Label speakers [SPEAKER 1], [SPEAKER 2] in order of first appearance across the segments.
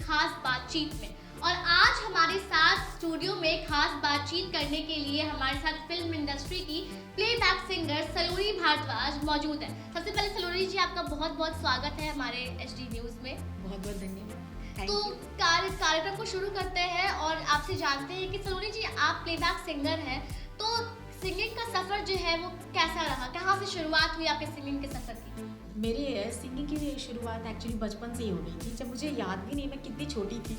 [SPEAKER 1] खास बातचीत में। और आज हमारे साथ स्टूडियो में खास बातचीत करने के लिए हमारे साथ फिल्म इंडस्ट्री की प्लेबैक सिंगर सलोनी भारद्वाज मौजूद है। सबसे पहले सलोनी जी, आपका बहुत बहुत स्वागत है हमारे HD न्यूज़ में।
[SPEAKER 2] बहुत बहुत धन्यवाद।
[SPEAKER 1] तो कार्यक्रम को शुरू करते हैं और आपसे जानते हैं कि सलोनी जी, आप प्लेबैक सिंगर हैं, तो सिंगिंग का सफ़र जो है वो कैसा रहा? कहाँ से शुरुआत हुई आपके सिंगिंग के सफ़र की?
[SPEAKER 2] मेरे सिंगिंग की शुरुआत एक्चुअली बचपन से ही हो गई थी। जब मुझे याद भी नहीं मैं कितनी छोटी थी,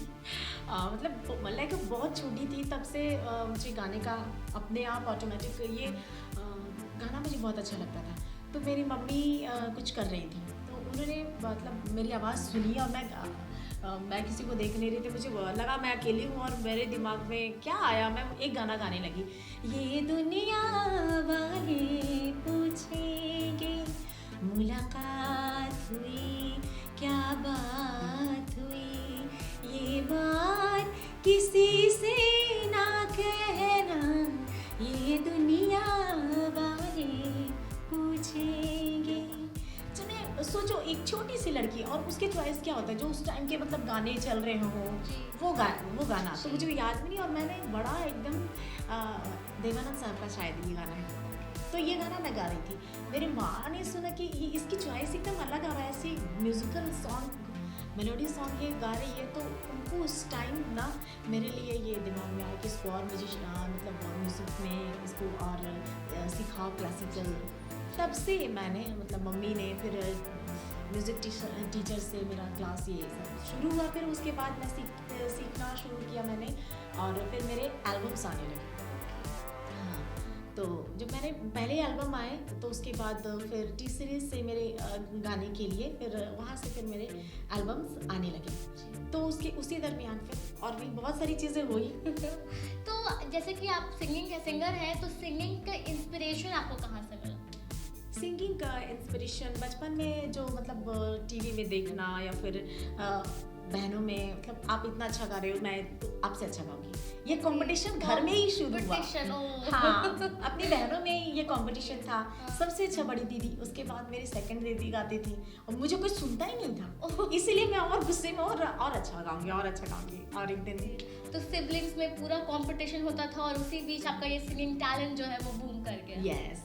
[SPEAKER 2] मतलब लाइक बहुत छोटी थी, तब से मुझे गाने का अपने आप ऑटोमेटिक ये गाना मुझे बहुत अच्छा लगता था। तो मेरी मम्मी कुछ कर रही थी, तो उन्होंने मतलब मेरी आवाज़ सुनी और मैं किसी को देख नहीं रही थी। मुझे लगा मैं अकेली हूँ और मेरे दिमाग में क्या आया, मैं एक गाना गाने लगी। ये दुनिया वाले पूछेंगे मुलाकात हुई क्या बात हुई, ये बात किसी से ना कहना, ये दुनिया वाले पूछेंगे। सोचो एक छोटी सी लड़की और उसके चॉइस क्या होता है, जो उस टाइम के मतलब गाने चल रहे हो वो गाना तो मुझे याद भी नहीं। और मैंने बड़ा एकदम देवानंद साहब का शायद ये गाना है, तो ये गाना मैं गा रही थी। मेरी माँ ने सुना कि ये इसकी चॉइस एकदम अलग आ रहा है, ऐसी म्यूज़िकल सॉन्ग मेलोडी सॉन्ग ये गा रही है। तो उनको उस टाइम ना मेरे लिए ये दिमाग में आया कि इसको और मतलब म्यूज़िक में इसको और सिखाओ क्लासिकल। तब से मैंने मतलब मम्मी ने फिर म्यूज़िक टीचर से मेरा क्लास ये सब शुरू हुआ। फिर उसके बाद मैं सीखना शुरू किया मैंने, और फिर मेरे एल्बम्स आने लगे। तो जब मैंने पहले एल्बम आए तो उसके बाद फिर टी सीरीज़ से मेरे गाने के लिए फिर वहाँ से फिर मेरे एल्बम्स आने लगे। तो उसी दरमियान फिर और भी बहुत सारी चीज़ें हुई।
[SPEAKER 1] तो जैसे कि आप सिंगर हैं, तो सिंगिंग का इंस्पिरेशन आपको कहाँ से मिला?
[SPEAKER 2] सिंगिंग का इंस्पिरेशन बचपन में जो मतलब टीवी में देखना या फिर बहनों में, मतलब आप इतना अच्छा गा रहे हो, मैं तो आपसे अच्छा गाऊंगी, ये कंपटीशन घर में ही शुरू हुआ। हाँ, अपनी बहनों में ये कंपटीशन था। सबसे अच्छा बड़ी दीदी, उसके बाद मेरी सेकंड दीदी गाती थी और मुझे कोई सुनता ही नहीं था, इसीलिए मैं और गुस्से में और अच्छा गाऊंगी। और एक दिन
[SPEAKER 1] तो सिबलिंग्स में पूरा कंपटीशन होता था और उसी बीच आपका ये सिंगिंग टैलेंट जो है वो बूम कर गया।
[SPEAKER 2] यस।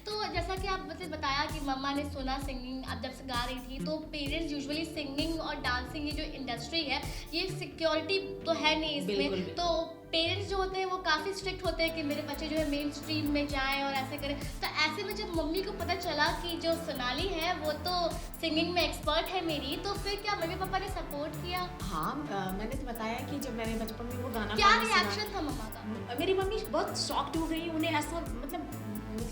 [SPEAKER 1] तो जैसा कि आप मुझे बताया कि मम्मा ने सुना सिंगिंग आप जब से गा रही थी, तो पेरेंट्स यूजुअली सिंगिंग और डांसिंग ये जो इंडस्ट्री है, ये सिक्योरिटी तो है नहीं इसमें।
[SPEAKER 2] बिल्कुल।
[SPEAKER 1] तो पेरेंट्स जो होते हैं वो काफ़ी स्ट्रिक्ट होते हैं कि मेरे बच्चे जो है मेन स्ट्रीम में जाएं और ऐसे करें। तो ऐसे में जब मम्मी को पता चला कि जो सोनाली है वो तो सिंगिंग में एक्सपर्ट है मेरी, तो फिर क्या मम्मी पापा ने सपोर्ट किया?
[SPEAKER 2] हाँ, मैंने तो बताया कि जब मैंने बचपन में वो गाना
[SPEAKER 1] क्या रिएक्शन था मम्मा का?
[SPEAKER 2] मेरी मम्मी बहुत शॉक्ड हो गई। उन्हें ऐसा मतलब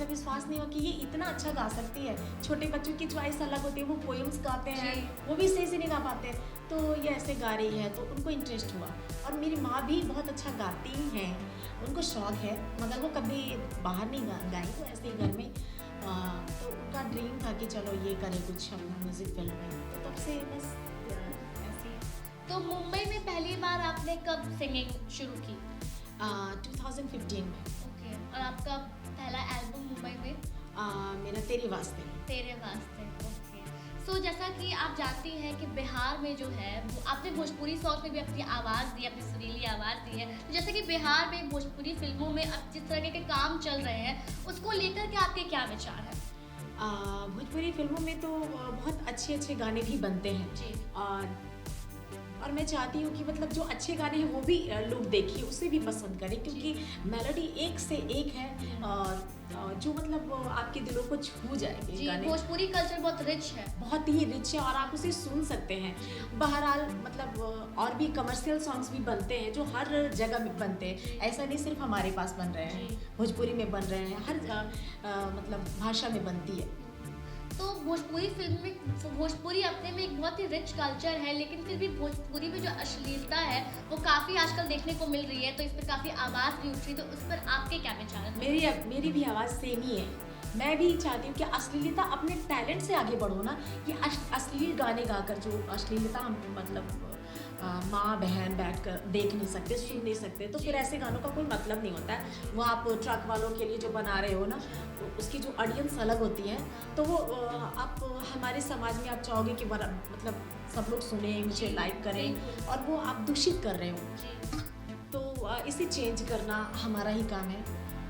[SPEAKER 2] विश्वास नहीं हुआ कि ये इतना अच्छा गा सकती है। छोटे बच्चों की चॉइस अलग होती है, वो पोएम्स गाते हैं, वो भी सही से नहीं गा पाते, तो ये ऐसे गा रही है, तो उनको इंटरेस्ट हुआ। और मेरी माँ भी बहुत अच्छा गाती हैं, उनको शौक है, मगर वो कभी बाहर नहीं गाई, वो ऐसे ही घर में। तो उनका ड्रीम था कि चलो ये करे कुछ अपना म्यूज़िक फिल्म में, तो तब से बस ऐसे।
[SPEAKER 1] तो मुंबई में पहली बार आपने कब सिंगिंग शुरू की?
[SPEAKER 2] 2015 में।
[SPEAKER 1] ओके। और आपका पहला एल्बम मुंबई में?
[SPEAKER 2] मेरा तेरे वास्ते।
[SPEAKER 1] ओके। सो जैसा कि आप जानती हैं कि बिहार में जो है वो आपने भोजपुरी सॉन्ग में भी अपनी आवाज़ दी, अपनी सुरीली आवाज़ दी है। तो जैसे कि बिहार में भोजपुरी फिल्मों में अब जिस तरह के काम चल रहे हैं, उसको लेकर के आपके क्या विचार हैं?
[SPEAKER 2] भोजपुरी फिल्मों में तो बहुत अच्छे गाने भी बनते हैं
[SPEAKER 1] जी।
[SPEAKER 2] और मैं चाहती हूँ कि मतलब जो अच्छे गाने हैं वो भी लोग देखिए, उसे भी पसंद करें, क्योंकि मेलोडी एक से एक है जो मतलब आपके दिलों को छू जाएंगे गाने।
[SPEAKER 1] भोजपुरी कल्चर बहुत रिच है,
[SPEAKER 2] बहुत ही रिच है और आप उसे सुन सकते हैं। बहरहाल मतलब और भी कमर्शियल सॉन्ग्स भी बनते हैं जो हर जगह में बनते हैं, ऐसा नहीं सिर्फ हमारे पास बन रहे हैं, भोजपुरी में बन रहे हैं, हर मतलब भाषा में बनती है।
[SPEAKER 1] तो भोजपुरी फिल्म में भोजपुरी अपने में एक बहुत ही रिच कल्चर है, लेकिन फिर भी भोजपुरी में जो अश्लीलता है वो काफ़ी आजकल देखने को मिल रही है, तो इस पर काफ़ी आवाज़ भी उठ रही है। तो उस पर आपके क्या विचार हैं?
[SPEAKER 2] मेरी भी आवाज़ सेम ही है। मैं भी चाहती हूँ कि अश्लीलता अपने टैलेंट से आगे बढ़ो ना। ये अश्लील गाने गाकर जो अश्लीलता हम मतलब माँ बहन बैठकर देख नहीं सकते, सुन नहीं सकते, तो फिर ऐसे गानों का कोई मतलब नहीं होता है। वो आप ट्रक वालों के लिए जो बना रहे हो ना, उसकी जो ऑडियंस अलग होती है, तो वो आप हमारे समाज में आप चाहोगे कि मतलब सब लोग सुने, मुझे लाइक करें,
[SPEAKER 1] बिल्कुल।
[SPEAKER 2] और वो आप दूषित कर रहे हो।
[SPEAKER 1] जी
[SPEAKER 2] तो इसे चेंज करना हमारा ही काम है,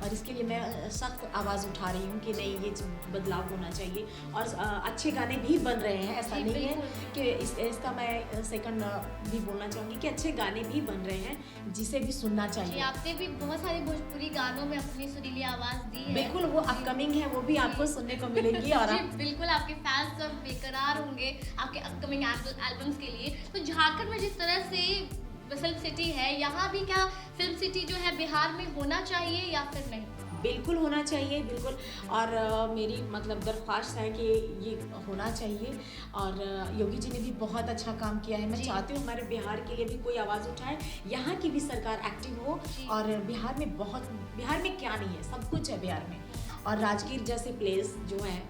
[SPEAKER 2] और इसके लिए मैं सख्त आवाज़ उठा रही हूँ कि नहीं, ये बदलाव होना चाहिए। और अच्छे गाने भी बन रहे हैं, ऐसा
[SPEAKER 1] जी,
[SPEAKER 2] नहीं है
[SPEAKER 1] बिल्कुल।
[SPEAKER 2] कि इसका मैं सेकंड भी बोलना चाहूँगी कि अच्छे गाने भी बन रहे हैं जिसे भी सुनना
[SPEAKER 1] जी,
[SPEAKER 2] चाहिए।
[SPEAKER 1] आपने भी बहुत सारे भोजपुरी गानों में अपनी सुरीली आवाज़ दी है।
[SPEAKER 2] बिल्कुल, वो
[SPEAKER 1] जी।
[SPEAKER 2] अपकमिंग है, वो भी आपको सुनने को मिलेंगी। और
[SPEAKER 1] जी, बिल्कुल आपके फैंस सब बेकरार होंगे आपके अपकमिंग एल्बम्स के लिए। तो झारखंड में जिस तरह से फिल्म सिटी है, यहाँ भी क्या फिल्म सिटी जो है बिहार में होना चाहिए या फिर नहीं?
[SPEAKER 2] बिल्कुल होना चाहिए, बिल्कुल। और मेरी मतलब दरख्वास्त है कि ये होना चाहिए। और योगी जी ने भी बहुत अच्छा काम किया है। मैं
[SPEAKER 1] जी।
[SPEAKER 2] चाहती हूँ हमारे बिहार के लिए भी कोई आवाज़ उठाए, यहाँ की भी सरकार एक्टिव हो।
[SPEAKER 1] जी।
[SPEAKER 2] और बिहार में क्या नहीं है, सब कुछ है बिहार में। और राजगीर जैसे प्लेस जो है,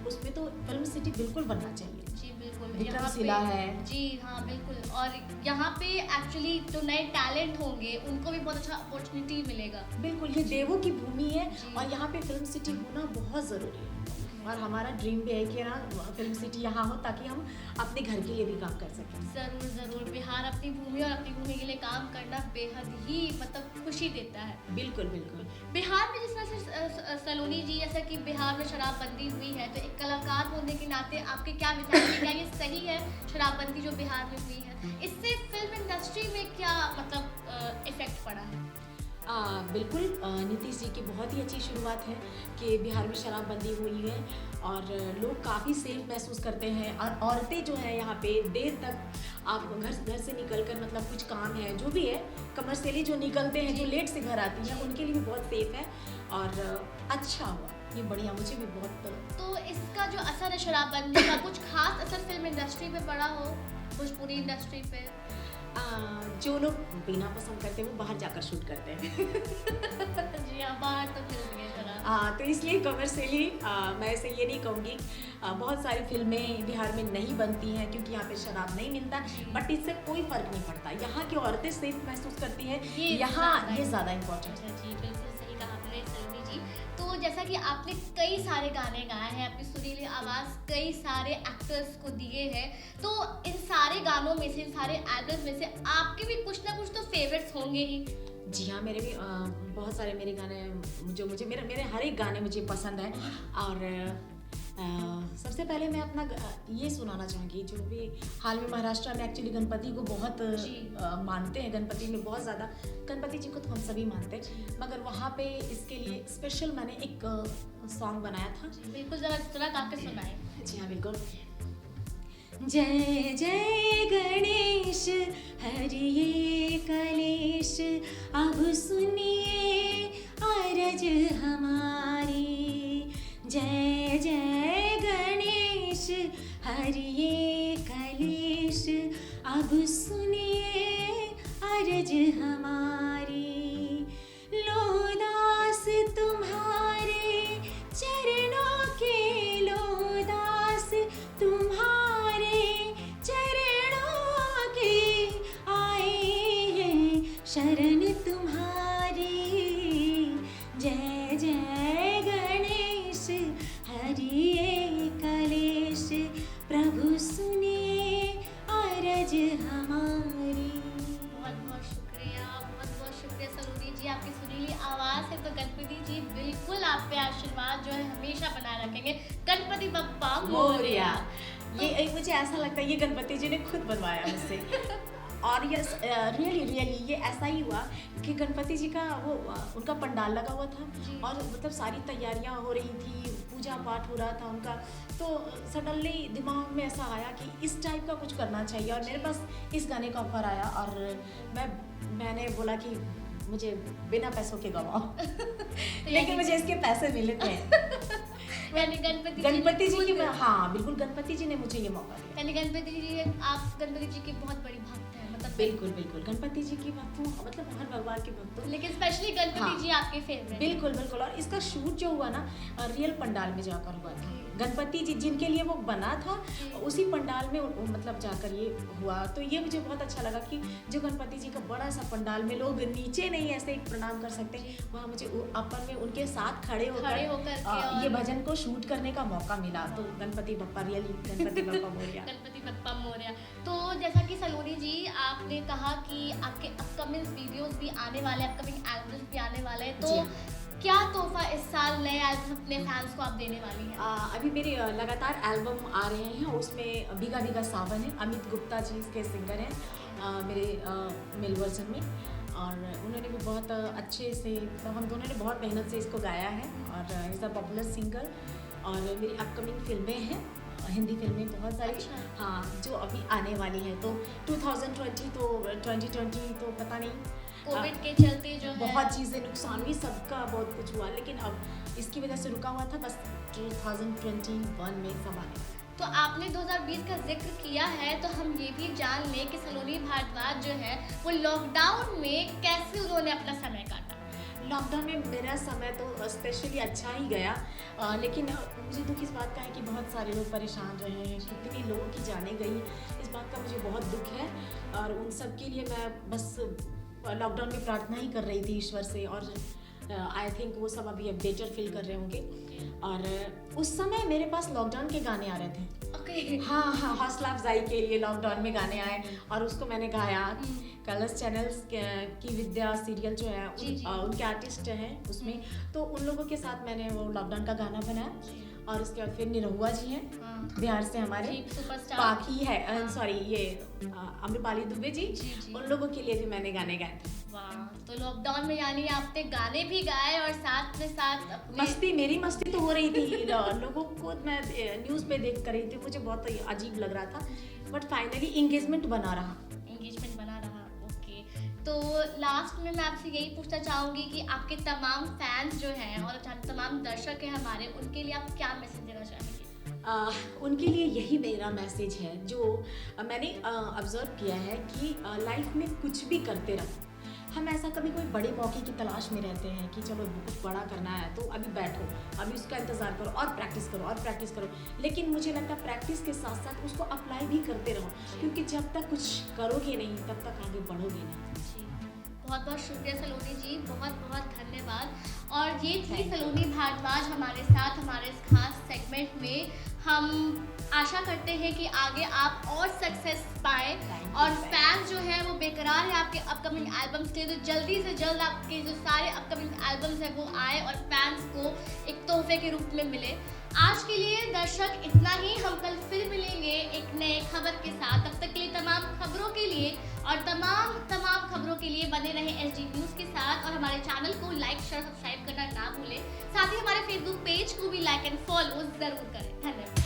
[SPEAKER 2] उसमें तो फिल्म सिटी बिल्कुल बनना चाहिए।
[SPEAKER 1] जी, बिल्कुल।
[SPEAKER 2] विक्रमशिला
[SPEAKER 1] यहाँ पे
[SPEAKER 2] है।
[SPEAKER 1] जी हाँ, बिल्कुल। और यहाँ पे एक्चुअली जो नए टैलेंट होंगे उनको भी बहुत अच्छा अपॉर्चुनिटी मिलेगा।
[SPEAKER 2] बिल्कुल, ये देवों की भूमि है,
[SPEAKER 1] जी।
[SPEAKER 2] और यहाँ पे फिल्म सिटी होना बहुत ज़रूरी है। और हमारा ड्रीम भी है कि ना फिल्म सिटी यहाँ हो, ताकि हम अपने घर के लिए भी काम कर सकें।
[SPEAKER 1] ज़रूर, ज़रूर। बिहार अपनी भूमि और अपनी भूमि के लिए काम करना बेहद ही मतलब खुशी देता है।
[SPEAKER 2] बिल्कुल, बिल्कुल।
[SPEAKER 1] बिहार में जिस तरह से सलोनी जी, जैसा कि बिहार में शराबबंदी हुई है, तो एक कलाकार होने के नाते आपके क्या विचार हैं? क्या ये सही है शराबबंदी जो बिहार में हुई है? इससे फिल्म इंडस्ट्री में क्या मतलब इफेक्ट पड़ा है?
[SPEAKER 2] बिल्कुल, नीतीश जी की बहुत ही अच्छी शुरुआत है कि बिहार में शराबबंदी हुई है, और लोग काफ़ी सेफ महसूस करते हैं। और औरतें जो है यहाँ पे देर तक आप घर से निकल कर, मतलब कुछ काम है जो भी है, कमर्शियली जो निकलते हैं, जो
[SPEAKER 1] जी।
[SPEAKER 2] लेट से घर आती हैं, उनके लिए भी बहुत सेफ है। और अच्छा हुआ, ये बढ़िया, मुझे भी बहुत।
[SPEAKER 1] तो इसका जो असर है शराबबंदी का, कुछ खास असर फिल्म इंडस्ट्री पे पड़ा हो, भोजपुरी इंडस्ट्री पे?
[SPEAKER 2] जो लोग पीना पसंद करते हैं वो बाहर जाकर शूट करते हैं।
[SPEAKER 1] जी हाँ, बाहर तो मिलती है शराब।
[SPEAKER 2] तो इसलिए कमर्शियली मैं ऐसे ये नहीं कहूँगी। बहुत सारी फिल्में बिहार में नहीं बनती हैं क्योंकि यहाँ पे शराब नहीं मिलता, बट इससे कोई फ़र्क नहीं पड़ता। यहाँ की औरतें सेफ महसूस करती हैं, यहाँ ये ज़्यादा इम्पोर्टेंट है।
[SPEAKER 1] अच्छा जी, बिल्कुल सही कहा आपने सलोनी जी। तो जैसा कि आपने कई सारे गाने गाए हैं, अपनी सुरीली आवाज़ कई सारे एक्टर्स को दिए हैं, तो इन सारे गानों में से, इन सारे एल्बम में से आपके भी कुछ ना कुछ तो फेवरेट्स होंगे ही।
[SPEAKER 2] जी हाँ, मेरे भी बहुत सारे मेरे गाने, जो मुझे मेरे हर एक गाने मुझे पसंद है। और सबसे पहले मैं अपना ये सुनाना चाहूँगी, जो भी हाल में महाराष्ट्र में एक्चुअली गणपति को बहुत
[SPEAKER 1] जी।
[SPEAKER 2] मानते हैं। गणपति में बहुत ज़्यादा, गणपति जी को तो हम सभी मानते हैं, मगर वहाँ पे इसके लिए स्पेशल मैंने एक सॉन्ग बनाया था।
[SPEAKER 1] बिल्कुल, ज़रा गा के सुनाएं।
[SPEAKER 2] जी हाँ, बिल्कुल। जय जय गणेश हरिये कलेश, अब सुनिए अरज हमारी। जय जय गणेश हरिये कलेश, अब सुनिए अरज हमारी। लो दास तुम्हारे चरणों के, लो दास तुम्हारे चरणों के, आए हैं शरण तुम्हारी। जय जय गणेश हरिये कलेश, प्रभु सुनिए अरज हमारी।
[SPEAKER 1] बहुत बहुत शुक्रिया सलोनी जी। आपकी सुरीली आवाज़ है तो गणपति जी बिल्कुल आप पे आशीर्वाद जो है हमेशा बनाए रखेंगे। गणपति बप्पा मोरया।
[SPEAKER 2] ये मुझे ऐसा लगता है ये गणपति जी ने खुद बनवाया मुझसे। और ये रियली ये ऐसा ही हुआ कि गणपति जी का वो उनका पंडाल लगा हुआ था,
[SPEAKER 1] जी।
[SPEAKER 2] और मतलब सारी तैयारियां हो रही थी, पूजा पाठ हो रहा था उनका, तो सडनली दिमाग में ऐसा आया कि इस टाइप का कुछ करना चाहिए, और मेरे पास इस गाने का ऑफर आया, और मैंने बोला कि मुझे बिना पैसों के गवाओ। लेकिन मुझे इसके पैसे मिले थे।
[SPEAKER 1] यानी
[SPEAKER 2] गणपति जी की, हाँ बिल्कुल, गणपति जी ने मुझे ये मौका दिया।
[SPEAKER 1] यानी गणपति जी, आप गणपति जी की बहुत बड़ी भक्त हैं, मतलब
[SPEAKER 2] बिल्कुल गणपति जी की भक्त हूँ, मतलब हर भगवान के भक्त हूँ,
[SPEAKER 1] लेकिन स्पेशली गणपति
[SPEAKER 2] हाँ।
[SPEAKER 1] जी आपके फेवरेट।
[SPEAKER 2] बिल्कुल। और इसका शूट जो हुआ ना, रियल पंडाल में जाकर हुआ था। गणपति जी जिनके लिए वो बना था
[SPEAKER 1] जी।
[SPEAKER 2] उसी पंडाल में मतलब जाकर ये हुआ। तो ये मुझे बहुत अच्छा लगा कि जो गणपति जी का बड़ा सा पंडाल में लोग नीचे नहीं ऐसे एक प्रणाम कर सकते, वहाँ मुझे अपर में उनके साथ खड़े
[SPEAKER 1] खड़े
[SPEAKER 2] होकर
[SPEAKER 1] होकर के
[SPEAKER 2] ये
[SPEAKER 1] और
[SPEAKER 2] भजन को शूट करने का मौका मिला। तो गणपति बप्पा रियली गणपति बप्पा मोरया।
[SPEAKER 1] गणपति बप्पा मोरया। तो जैसा कि सलोनी जी आपने कहा कि आपके अपकमिंग वीडियोस भी आने वाले हैं, अपकमिंग एल्बम्स भी आने वाले हैं, तो
[SPEAKER 2] जी हाँ।
[SPEAKER 1] क्या तोहफा इस साल नए एल्बम अपने फैंस को आप देने वाली हैं?
[SPEAKER 2] अभी मेरे लगातार एल्बम आ रहे हैं, उसमें भीगा भीगा सावन है, अमित गुप्ता जी इसके सिंगर हैं मेरे मेल वर्जन में, और उन्होंने भी बहुत अच्छे से, तो हम दोनों ने बहुत मेहनत से इसको गाया है और इज़ अ पॉपुलर सिंगर। और मेरी अपकमिंग फिल्में हैं, हिंदी फिल्में बहुत सारी,
[SPEAKER 1] अच्छा।
[SPEAKER 2] हाँ, जो अभी आने वाली हैं। तो 2020 तो 2020 तो पता नहीं,
[SPEAKER 1] कोविड के चलते जो है
[SPEAKER 2] बहुत चीज़ें नुकसान भी, सबका बहुत कुछ हुआ, लेकिन अब इसकी वजह से रुका हुआ था, बस 2021 में सब आने।
[SPEAKER 1] तो आपने 2020 का जिक्र किया है, तो हम ये भी जान लें कि सलोनी भारद्वाज जो है वो लॉकडाउन में कैसे उन्होंने अपना समय काटा?
[SPEAKER 2] लॉकडाउन में मेरा समय तो स्पेशली अच्छा ही गया, लेकिन मुझे दुख इस बात का है कि बहुत सारे लोग परेशान रहे हैं, कितने लोगों की जाने गई, इस बात का मुझे बहुत दुख है। और उन सब के लिए मैं बस लॉकडाउन में प्रार्थना ही कर रही थी ईश्वर से, और आई थिंक वो सब अभी बेटर फील कर रहे होंगे। और उस समय मेरे पास लॉकडाउन के गाने आ रहे थे,
[SPEAKER 1] ओके।
[SPEAKER 2] हाँ, हौसला अफजाई के लिए लॉकडाउन में गाने आए और उसको मैंने गाया। कलर्स चैनल्स की विद्या सीरियल जो है
[SPEAKER 1] जी।
[SPEAKER 2] उनके आर्टिस्ट हैं उसमें, तो उन लोगों के साथ मैंने वो लॉकडाउन का गाना बनाया। और उसके बाद फिर निरहुआ जी हैं बिहार से हमारे,
[SPEAKER 1] जी, सुपरस्टार।
[SPEAKER 2] पाखी है, सॉरी ये अम्रपाली दुबे जी,
[SPEAKER 1] जी।
[SPEAKER 2] उन लोगों के लिए भी मैंने गाने गाए थे।
[SPEAKER 1] वाह, तो लॉकडाउन में यानी आपने गाने भी गाए और साथ में साथ अपने
[SPEAKER 2] मेरी मस्ती तो हो रही थी, लोगों को मैं न्यूज़ पे देख कर रही थी, मुझे बहुत अजीब लग रहा था, बट फाइनली इंगेजमेंट बना रहा।
[SPEAKER 1] एंगेजमेंट बना रहा। ओके, तो लास्ट में मैं आपसे यही पूछना चाहूँगी कि आपके तमाम फैंस जो हैं और तमाम दर्शक हैं हमारे, उनके लिए आप क्या मैसेज देना चाहेंगे?
[SPEAKER 2] उनके लिए यही मेरा मैसेज है, जो मैंने ऑब्ज़र्व किया है कि लाइफ में कुछ भी करते रहो। हम ऐसा कभी कोई बड़े मौके की तलाश में रहते हैं कि चलो कुछ बड़ा करना है तो अभी बैठो, अभी उसका इंतज़ार करो और प्रैक्टिस करो और प्रैक्टिस करो, लेकिन मुझे लगता है प्रैक्टिस के साथ साथ उसको अप्लाई भी करते रहो, क्योंकि जब तक कुछ करोगे नहीं तब तक आगे बढ़ोगे नहीं।
[SPEAKER 1] जी, बहुत बहुत शुक्रिया सलोनी जी, बहुत बहुत धन्यवाद। और ये थी सलोनी भारद्वाज हमारे साथ हमारे इस खास सेगमेंट में। हम आशा करते हैं कि आगे आप और सक्सेस पाएँ और फैंस जो है वो बेकरार है आपके अपकमिंग एल्बम्स के लिए, तो जल्दी से जल्द आपके जो सारे अपकमिंग एल्बम्स हैं वो आए और फैंस को एक तोहफे के रूप में मिले। आज के लिए दर्शक इतना ही, हम कल फिर मिलेंगे एक नए खबर के साथ। तब तक के लिए तमाम खबरों के लिए और तमाम खबरों के लिए बने रहे एसडी न्यूज़ के साथ, और हमारे चैनल को लाइक शेयर सब्सक्राइब करना ना भूलें। साथ ही हमारे फेसबुक पेज को भी लाइक एंड फॉलो ज़रूर करें। धन्यवाद।